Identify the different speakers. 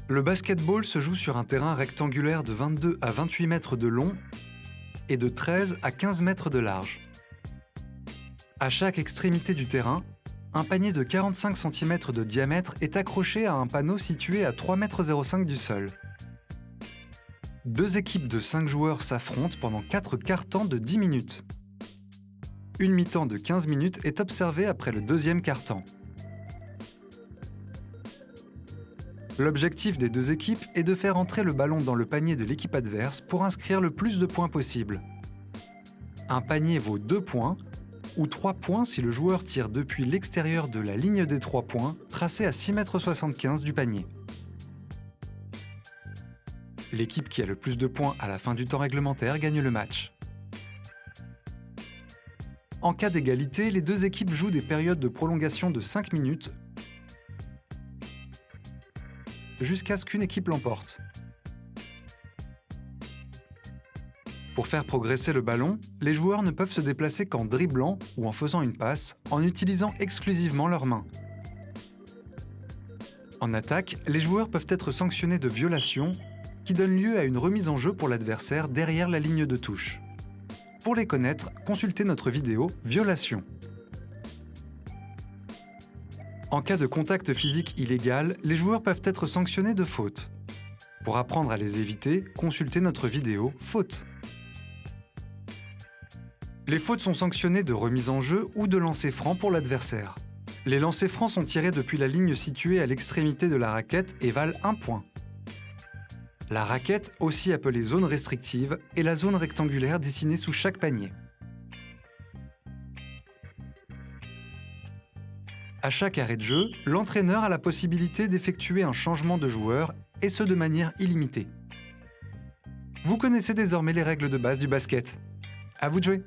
Speaker 1: Le basketball se joue sur un terrain rectangulaire de 22 à 28 mètres de long et de 13 à 15 mètres de large. À chaque extrémité du terrain, un panier de 45 cm de diamètre est accroché à un panneau situé à 3,05 m du sol. Deux équipes de 5 joueurs s'affrontent pendant 4 quart-temps de 10 minutes. Une mi-temps de 15 minutes est observée après le deuxième quart-temps. L'objectif des deux équipes est de faire entrer le ballon dans le panier de l'équipe adverse pour inscrire le plus de points possible. Un panier vaut 2 points, ou 3 points si le joueur tire depuis l'extérieur de la ligne des 3 points, tracée à 6,75 m du panier. L'équipe qui a le plus de points à la fin du temps réglementaire gagne le match. En cas d'égalité, les deux équipes jouent des périodes de prolongation de 5 minutes jusqu'à ce qu'une équipe l'emporte. Pour faire progresser le ballon, les joueurs ne peuvent se déplacer qu'en dribblant ou en faisant une passe, en utilisant exclusivement leurs mains. En attaque, les joueurs peuvent être sanctionnés de violation, qui donne lieu à une remise en jeu pour l'adversaire derrière la ligne de touche. Pour les connaître, consultez notre vidéo « Violation ». En cas de contact physique illégal, les joueurs peuvent être sanctionnés de faute. Pour apprendre à les éviter, consultez notre vidéo « Faute ». Les fautes sont sanctionnées de remise en jeu ou de lancer franc pour l'adversaire. Les lancers francs sont tirés depuis la ligne située à l'extrémité de la raquette et valent 1 point. La raquette, aussi appelée zone restrictive, est la zone rectangulaire dessinée sous chaque panier. À chaque arrêt de jeu, l'entraîneur a la possibilité d'effectuer un changement de joueur, et ce de manière illimitée. Vous connaissez désormais les règles de base du basket. À vous de jouer!